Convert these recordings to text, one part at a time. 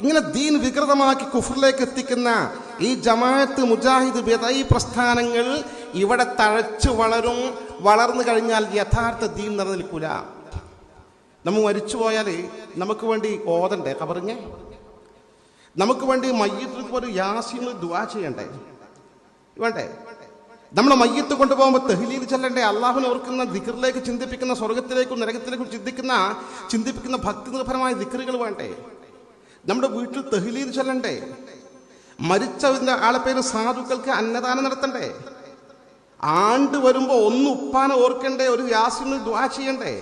ഇങ്ങനെ ദീൻ വികൃതമാക്കി കുഫറിലേക്ക് എത്തിക്കുന്ന ഈ ജമാഅത്ത്, മുജാഹിദ്, ബിദഈ പ്രസ്ഥാനങ്ങൾ ഇവിടെ തഴച്ചു വളരും. വളർന്നു കഴിഞ്ഞാൽ യഥാർത്ഥ ദീൻ നിലനിൽക്കൂല. നമ്മൾ മരിച്ചുപോയാൽ നമുക്ക് വേണ്ടി ഓതണ്ടേ ഖബറിനെ? നമുക്ക് വേണ്ടി മയ്യത്ത് ഒരു യാസീൻ ദുആ ചെയ്യണ്ടേ? വേണ്ടേ? നമ്മുടെ മയ്യത്ത് കൊണ്ടുപോകുമ്പോൾ തഹ്ലീൽ ചൊല്ലണ്ടേ? അള്ളാഹുവിനെ ഓർക്കുന്ന, ദിക്റിലേക്ക് ചിന്തിപ്പിക്കുന്ന, സ്വർഗത്തിലേക്കും നരകത്തിലേക്കും ചിന്തിപ്പിക്കുന്ന ഭക്തി നിർഭരമായ ദിക്റുകൾ വേണ്ടേ? നമ്മുടെ വീട്ടിൽ തഹ്ലീൽ ചൊല്ലണ്ടേ? മരിച്ചതിൻ്റെ ആളെ പേര് സാധുക്കൾക്ക് അന്നദാനം നടത്തണ്ടേ? ആണ്ട് വരുമ്പോൾ ഒന്ന് ഉപ്പാനെ ഓർക്കണ്ടേ? ഒരു യാസീന് ദുആ ചെയ്യണ്ടേ?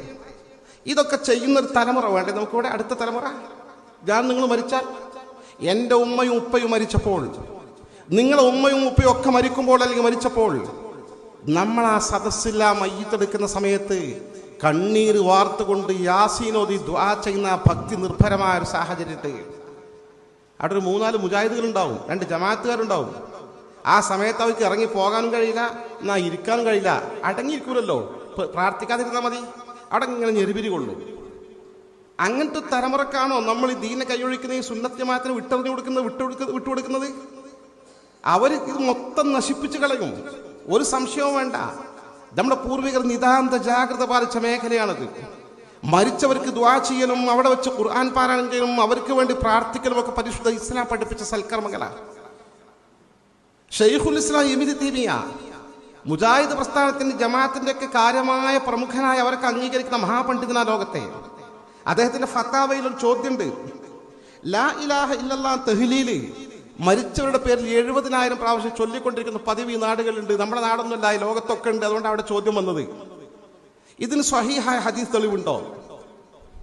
ഇതൊക്കെ ചെയ്യുന്നൊരു തലമുറ വേണ്ടേ നമുക്കിവിടെ? അടുത്ത തലമുറ. ഞാൻ നിങ്ങൾ മരിച്ചാൽ, എൻ്റെ ഉമ്മയും ഉപ്പയും മരിച്ചപ്പോൾ, നിങ്ങളെ ഉമ്മയും ഉപ്പയും ഒക്കെ മരിക്കുമ്പോൾ അല്ലെങ്കിൽ മരിച്ചപ്പോൾ, നമ്മൾ ആ സദസ്സിൽ ആ മയ്യിത്തെടുക്കുന്ന സമയത്ത് കണ്ണീര് വാർത്തുകൊണ്ട് യാസീനോദി ദുആ ചെയ്യുന്ന ഭക്തി നിർഭരമായ ഒരു സാഹചര്യത്തെ അവിടെ ഒരു 3-4 മുജാഹിദുകളുണ്ടാവും, 2 ജമാഅത്തുകാരുണ്ടാവും. ആ സമയത്ത് അവർക്ക് ഇറങ്ങി പോകാനും കഴിയില്ല, എന്നാ ഇരിക്കാനും കഴിയില്ല. അടങ്ങിയിരിക്കൂലല്ലോ, പ്രാർത്ഥിക്കാതിരുന്നാൽ മതി. അവിടെ ഇങ്ങനെ ഞെരുപിരി കൊള്ളു. അങ്ങനത്തെ തലമുറക്കാണോ നമ്മൾ ഈ ദീനെ കൈയൊഴിക്കുന്ന, ഈ സുന്നത്ത് ജമാഅത്തിനെ വിട്ടുകൊടുക്കുന്നത്? അവർ ഇത് മൊത്തം നശിപ്പിച്ചു കളയും, ഒരു സംശയവും വേണ്ട. നമ്മുടെ പൂർവികർ നിതാന്ത ജാഗ്രത പാലിച്ച മേഖലയാണത്. മരിച്ചവർക്ക് ദുആ ചെയ്യലും അവിടെ വെച്ച് ഖുർആൻ പാരായണം ചെയ്യലും അവർക്ക് വേണ്ടി പ്രാർത്ഥിക്കലും ഒക്കെ പരിശുദ്ധ ഇസ്ലാം പഠിപ്പിച്ച സൽക്കർമ്മങ്ങളാണ്. ഷെയ്ഖുൽ ഇസ്ലാം ഇബ്നു തൈമിയ മുജാഹിദ് പ്രസ്ഥാനത്തിന്റെ ജമാഅത്തിന്റെ ഒക്കെ കാര്യമായ പ്രമുഖനായ അവർക്ക് അംഗീകരിക്കുന്ന മഹാപണ്ഡിതനാ ലോകത്തെ. അദ്ദേഹത്തിന്റെ ഫത്താവയിൽ ഒരു ചോദ്യമുണ്ട്. ലാ ഇലാഹ ഇല്ലല്ലാഹ് തഹ്ലീല് മരിച്ചവരുടെ പേരിൽ 70,000 പ്രാവശ്യം ചൊല്ലിക്കൊണ്ടിരിക്കുന്ന പതിവ് ഈ നാടുകളുണ്ട്. നമ്മുടെ നാടൊന്നുമല്ല, ഈ ലോകത്തൊക്കെ ഉണ്ട്. അതുകൊണ്ട് അവിടെ ചോദ്യം വന്നത്, ഇതിന് സ്വഹീഹായ ഹദീസ് തെളിവുണ്ടോ?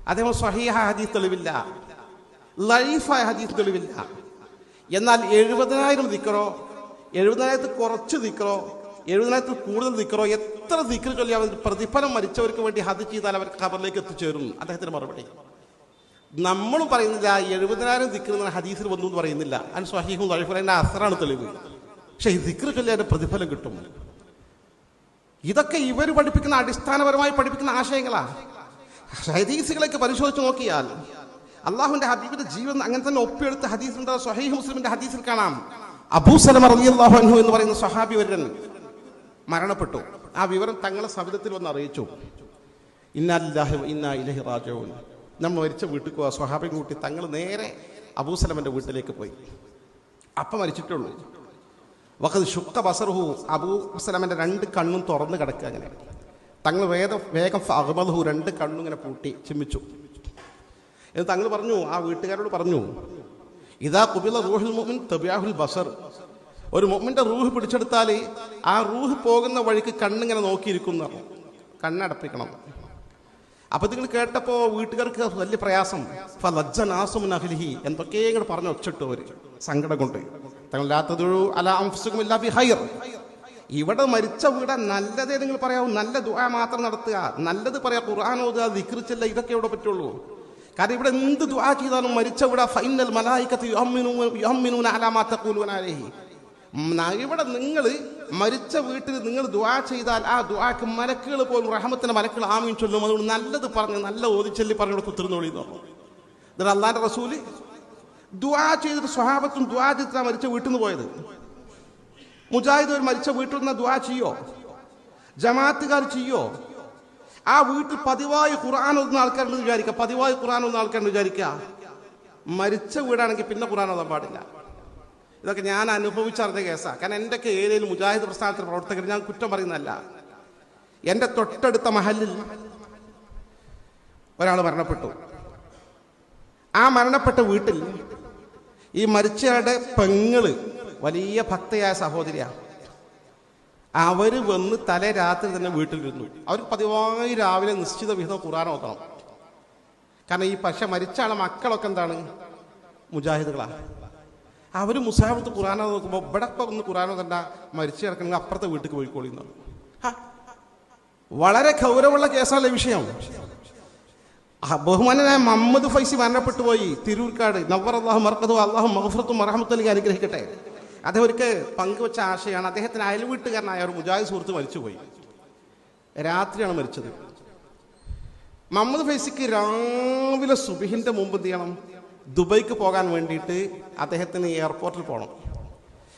അതേപോലെ സ്വഹീഹായ ഹദീസ് തെളിവില്ല, ലൈഫായ ഹദീസ് തെളിവില്ല. എന്നാൽ 70,000 ദിക്റോ, 70,000 കുറച്ച് ദിക്റോ, 70,000 കൂടുതൽ ദിക്റോ, എത്ര ദിക്ർ ചൊല്ലിയാൽ പ്രതിഫലം മരിച്ചവർക്ക് വേണ്ടി ഹദ് ചെയ്താൽ അവർക്ക് ഖബറിലേക്ക് എത്തിച്ചേരും? അദ്ദേഹത്തിന്റെ മറുപടി, നമ്മളും പറയുന്നില്ല 70,000 ദിക്ർ ഹദീസിൽ വന്നു എന്ന് പറയുന്നില്ല. അതിന് സ്വഹീഹും ലൈഫും അതിന്റെ അസറാണ് തെളിവ്. പക്ഷെ ഈ ദിക്ർ ചൊല്ലിയാൽ പ്രതിഫലം കിട്ടും. ഇതൊക്കെ ഇവർ പഠിപ്പിക്കുന്ന, അടിസ്ഥാനപരമായി പഠിപ്പിക്കുന്ന ആശയങ്ങളാണ്. ഹദീസുകളൊക്കെ പരിശോധിച്ച് നോക്കിയാൽ അള്ളാഹുവിന്റെ ഹബീബിന്റെ ജീവൻ അങ്ങനെ തന്നെ ഒപ്പിയെടുത്ത ഹദീസുണ്ട്. സ്വഹീഹ് മുസ്ലിമിന്റെ ഹദീസിൽ കാണാം, അബൂ സലമ റളിയല്ലാഹു അൻഹു എന്ന് പറയുന്ന സ്വഹാബി വര്യൻ മരണപ്പെട്ടു. ആ വിവരം തങ്ങളെ സവിധത്തിൽ വന്ന് അറിയിച്ചു. ഇന്നാ ലില്ലാഹി വ ഇന്നാ ഇലൈഹി റാജിഊൻ. നമ്മൾ മരിച്ച വീട്ടിൽ പോവാ, സ്വഹാബിയും കൂട്ടി തങ്ങൾ നേരെ അബൂ സലമന്റെ വീട്ടിലേക്ക് പോയി. അപ്പം മരിച്ചിട്ടുള്ളൂ. വഖദ് ശുക്ക ബസറുഹു, അബൂ സലമന്റെ 2 കണ്ണും തുറന്ന് കിടക്കുക. അങ്ങനെ തങ്ങൾ വേഗം ഫഅഗ്മദഹു, 2 കണ്ണും ഇങ്ങനെ പൂട്ടി ചിമ്മിച്ചു. എന്ന് തങ്ങൾ പറഞ്ഞു, ആ വീട്ടുകാരോട് പറഞ്ഞു, ഇദാ ഖുബില റൂഹുൽ മുഅ്മിൻ തബിഅഹുൽ ബസർ. ഒരു മുഅ്മിന്റെ റൂഹ് പിടിച്ചെടുത്താൽ ആ റൂഹ് പോകുന്ന വഴിക്ക് കണ്ണിങ്ങനെ നോക്കിയിരിക്കുന്നു, കണ്ണടപ്പിക്കണം. അപ്പൊ നിങ്ങൾ കേട്ടപ്പോ വീട്ടുകാർക്ക് വലിയ പ്രയാസം. എന്തൊക്കെ ഇങ്ങനെ പറഞ്ഞു ഒച്ചിട്ടു അവര് സങ്കടം കൊണ്ട്. ഇവിടെ മരിച്ച വീട് നല്ലതേ നിങ്ങൾ പറയാവൂ, നല്ല ദുആ മാത്രം നടത്തുക, നല്ലത് പറയാ, ഖുർആൻ ഓതുക, ദിക്ർ ചൊല്ലുക, ഇതൊക്കെ ഇവിടെ പറ്റുള്ളൂ. കാരണം ഇവിടെ എന്ത് ദുആ ചെയ്താലും മരിച്ച വീട് ഫൈനൽ മലായികത്തു യുഅമ്മിനൂന അലാ മാ തഖൂലൂന അലൈഹി. ഇവിടെ നിങ്ങൾ മരിച്ച വീട്ടിൽ നിങ്ങൾ ദുആ ചെയ്താൽ ആ ദുആക്ക് മലക്കുകൾ പോലും, റഹ്മത്തിന്റെ മലക്കുകൾ ആമീൻ ചൊല്ലും. അതുകൊണ്ട് നല്ലത് പറഞ്ഞ്, നല്ല ഓതിച്ചൊല്ലി പറഞ്ഞോട് കുത്തിരുന്നോളി എന്ന് പറഞ്ഞു. എന്നിട്ട് അല്ലാഹുവിന്റെ റസൂല് ദുആ ചെയ്തിട്ട് സ്വഹാബത്തും ദുആ ചെയ്തിട്ടാണ് മരിച്ച വീട്ടിൽ നിന്ന് പോയത്. മുജാഹിദ് ഒരു മരിച്ച വീട്ടിൽ നിന്ന് ദുആ ചെയ്യോ? ജമാഅത്തുകാർ ചെയ്യോ? ആ വീട്ടിൽ പതിവായി ഖുർആൻ ഓതുന്ന ആൾക്കാരുണ്ടെന്ന് വിചാരിക്കുക, മരിച്ച വീടാണെങ്കിൽ പിന്നെ ഖുർആൻ ഓതാൻ പാടില്ല. ഇതൊക്കെ ഞാൻ അനുഭവിച്ചറിഞ്ഞ കേസാണ്. കാരണം എൻ്റെയൊക്കെ ഏരിയയിൽ മുജാഹിദ് പ്രസ്ഥാനത്തിൻ്റെ പ്രവർത്തകർ, ഞാൻ കുറ്റം പറയുന്നതല്ല, എൻ്റെ തൊട്ടടുത്ത മഹലിൽ ഒരാൾ മരണപ്പെട്ടു. ആ മരണപ്പെട്ട വീട്ടിൽ ഈ മരിച്ചയാളുടെ പെങ്ങള് വലിയ ഭക്തയായ സഹോദരിയാണ്. അവർ വന്ന് തലേ രാത്രി തന്നെ വീട്ടിലിരുന്നു. അവർ പതിവായി രാവിലെ നിശ്ചിത വിഹിതം ഖുർആൻ ഓതണം. കാരണം ഈ പക്ഷെ മരിച്ച ആളെ മക്കളൊക്കെ എന്താണ്, മുജാഹിദുകളാണ്. അവർ മുസാഫത്ത് ഖുർആൻ നോക്കുമ്പോൾ ഇവിടെ ഒന്ന് ഖുർആൻ ഓതണ്ട, മരിച്ചു കിടക്കണമെങ്കിൽ അപ്പുറത്തെ വീട്ടിൽ പോയിക്കോളിന്നാണ്. വളരെ ഗൗരവമുള്ള കേസാണല്ലേ വിഷയം. ബഹുമാനായ മുഹമ്മദ് ഫൈസി മരണപ്പെട്ടു പോയി, തിരൂർക്കാട്. നവ്വറല്ലാഹു മർഖദഹു, അല്ലാഹു മഗ്ഫിറത്തും മർഹമത്തും അനുഗ്രഹിക്കട്ടെ. അദ്ദേഹം ഒരിക്കൽ പങ്കുവച്ച ആശയമാണ്. അദ്ദേഹത്തിന് അയൽവീട്ടുകാരനായ ഒരു മുജാഹിദ് സുഹൃത്ത് മരിച്ചുപോയി. രാത്രിയാണ് മരിച്ചത്. മുഹമ്മദ് ഫൈസിക്ക് രാവിലെ സുബഹിന്റെ മുമ്പ് എന്ത് ചെയ്യണം, ദുബൈക്ക് പോകാൻ വേണ്ടിയിട്ട് അദ്ദേഹത്തിന് എയർപോർട്ടിൽ പോകണം.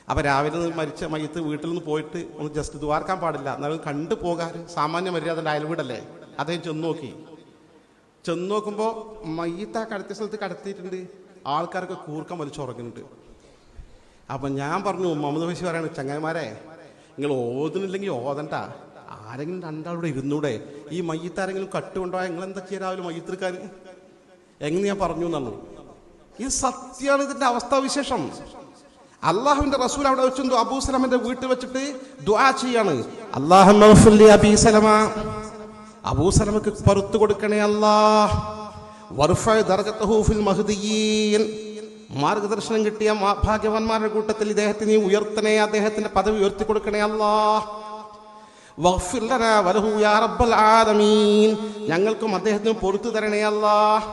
അപ്പോൾ രാവിലെ മരിച്ച മയ്യത്ത് വീട്ടിൽ നിന്ന് പോയിട്ട് ഒന്ന് ജസ്റ്റ് ദ്വാരക്കാൻ പാടില്ല, എന്നാലും കണ്ടു പോകാൻ സാമാന്യ മര്യാദ അയൽവീടല്ലേ. അദ്ദേഹം ചെന്ന് നോക്കി. ചെന്ന് നോക്കുമ്പോൾ മയ്യത്ത് ആ കടത്തിയ സ്ഥലത്ത് കടത്തിയിട്ടുണ്ട്. ആൾക്കാരൊക്കെ കൂർക്കം വലിച്ചുറങ്ങുന്നുണ്ട്. അപ്പം ഞാൻ പറഞ്ഞു, മുഹമ്മദ് ബഷീർ പറയാണ്, ചങ്ങന്മാരെ നിങ്ങൾ ഓതുന്നില്ലെങ്കിൽ ഓതണ്ട, ആരെങ്കിലും രണ്ടാളൂടെ ഇരുന്നൂടെ, ഈ മയ്യത്ത് ആരെങ്കിലും കട്ടുകൊണ്ടുപോയാൽ നിങ്ങൾ എന്താ ചെയ്യുക രാവിലെ മയ്യത്തെടുക്കാൻ എങ്ങനെ ഞാൻ പറഞ്ഞു എന്നാണ്. ഇത് സത്യമാണ് ഇതിന്റെ അവസ്ഥാവിശേഷം. അള്ളാഹുവിന്റെ റസൂൽ അവിടെ വെച്ചു അബൂസലമന്റെ വീട്ടിൽ വെച്ചിട്ട് ദുആ ചെയ്യാണ്, അല്ലാഹുമ്മഗ്ഫിർ അബീ സലമ, അബൂസലമക്ക് പുറത്തു കൊടുക്കണേ അല്ലാഹ്, വർഫഅ ദറജതഹു ഫിൽ മഹ്ദിയീൻ, മാർഗദർശനം കിട്ടിയ ഭാഗ്യവാന്മാരുടെ കൂട്ടത്തിൽ ഇദ്ദേഹത്തിന് ഉയർത്തണേ, അദ്ദേഹത്തിന്റെ പദവി ഉയർത്തി കൊടുക്കണേ അല്ലാഹ്, വഗ്ഫിർ ലനാ വലഹു യാ റബ്ബൽ ആലമീൻ, ഞങ്ങൾക്കും അദ്ദേഹത്തിന് പൊറുത്തു തരണേ അല്ലാഹ്.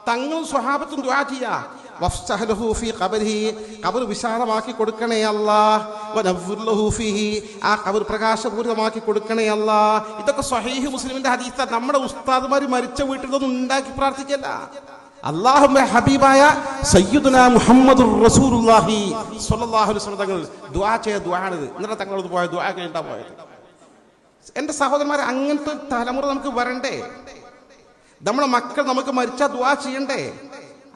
തങ്ങളും സ്വഹാബത്തും ദുആ ചെയ്യാ, വഫ്സഹ് ലഹു ഫീ ഖബരിഹി, ഖബർ വിശാലമാക്കി കൊടുക്കണേ അല്ലാഹ്, വനവ്വിർ ലഹു ഫീഹി, ആ ഖബർ പ്രകാശപൂരിതമാക്കി കൊടുക്കണേ അല്ലാഹ്. ഇതൊക്കെ സ്വഹീഹ് മുസ്ലിമിന്റെ ഹദീസാണ്. നമ്മുടെ ഉസ്താദുമാർ മരിച്ച വീട്ടിലൊന്നും ഉണ്ടാക്കി പ്രാർത്ഥിക്കല്ല. അല്ലാഹുമ്മ ഹബീബായ സയ്യിദുനാ മുഹമ്മദുർ റസൂലുള്ളാഹി സ്വല്ലല്ലാഹു അലൈഹി വസല്ലം തങ്ങൾ ദുആ ചെയ്ത ദുആയാണിത്. എന്നിട്ട് തങ്ങളോട് പോയ ദുആ കഴിഞ്ഞാ പോയത്. എൻ്റെ സഹോദരന്മാരെ, അങ്ങനത്തെ തലമുറ നമുക്ക് വരണ്ടേ? നമ്മളെ മക്കൾ നമുക്ക് മരിച്ചാൽ ദുആ ചെയ്യണ്ടേ?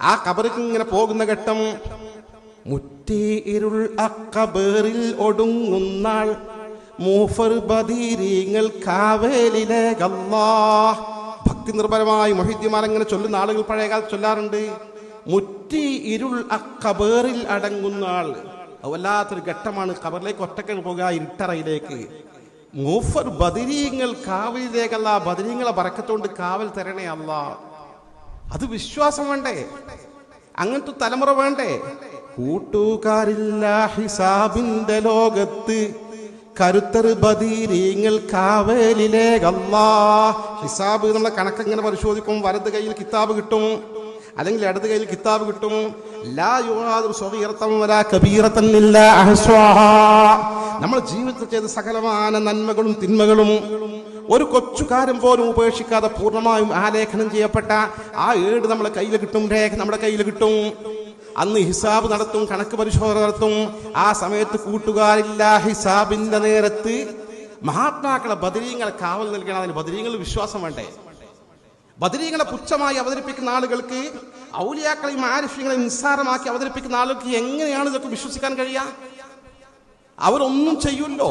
ആ ഖബറിക്ക് ഇങ്ങനെ പോകുന്ന ഘട്ടം, മുറ്റി ഇരുൾ അഖബറിൽ ഒടുങ്ങുന്നാൾ, മൂഫർ ബദീരിങ്ങൾ കാവേലിലേകല്ലാഹ്. ഭക്തി നിർഭരമായി മൊഹീദ്യമാർ ഇങ്ങനെ ചൊല്ലുന്ന ആളുകൾ പഴയകാലത്ത് ചൊല്ലാറുണ്ട്. മുറ്റി ഇരുൾ അഖബറിൽ അടങ്ങുന്ന ആൾ, വല്ലാത്തൊരു ഘട്ടമാണ്. ഖബറിലേക്ക് ഒറ്റയ്ക്ക് പോകുക, ഇരുട്ടറയിലേക്ക്. മൂഫർ ബദരീങ്ങൾ കാവലിലേക്കല്ല, ബദരീങ്ങളെ ബറക്കത്തോണ്ട് കാവൽ തരണേ അല്ലാ. അത് വിശ്വാസം വേണ്ടേ? അങ്ങനത്തെ തലമുറ വേണ്ടേ? കൂട്ടുകാരില്ല ഹിസാബിന്റെ ലോകത്ത്, കരുത്തർ ബദരീങ്ങൾ കാവലിലേക്കല്ലാ. ഹിസാബ് നമ്മളെ കണക്കിങ്ങനെ പരിശോധിക്കും. വലത് കയ്യിൽ കിതാബ് കിട്ടും, അല്ലെങ്കിൽ ഇടത് കയ്യിൽ കിതാബ് കിട്ടും. ലാ യുഗാദിറു സഗീറതൻ വലാ കബീറതൻ ഇല്ലാ അഹ്സാഹാ. നമ്മൾ ജീവിതത്തിൽ ചെയ്ത സകലമായ നന്മകളും തിന്മകളും ഒരു കൊച്ചുകാരം പോലും ഉപേക്ഷിക്കാതെ പൂർണ്ണമായും ആലേഖനം ചെയ്യപ്പെട്ട ആ ഏട് നമ്മുടെ കയ്യിൽ കിട്ടും, രേഖ നമ്മുടെ കയ്യിൽ കിട്ടും. അന്ന് ഹിസാബ് നടത്തും, കണക്ക് പരിശോധന നടത്തും. ആ സമയത്ത് കൂട്ടുകാരില്ല ഹിസാബിന്റെ നേരത്ത് മഹാത്മാക്കളെ ബദരീങ്ങളെ കാവൽ നൽകണം. അതിന് ബദരീങ്ങൾ വിശ്വാസം വേണ്ടേ? ബദരീങ്ങളെ പുച്ഛമായി അവതരിപ്പിക്കുന്ന ആളുകൾക്ക്, ഔലിയാക്കളെയും ആരിഫ്യങ്ങളെയും നിസ്സാരമാക്കി അവതരിപ്പിക്കുന്ന ആളുകൾക്ക് എങ്ങനെയാണ് ഇതൊക്കെ വിശ്വസിക്കാൻ കഴിയുക? അവരൊന്നും ചെയ്യൂല്ലോ.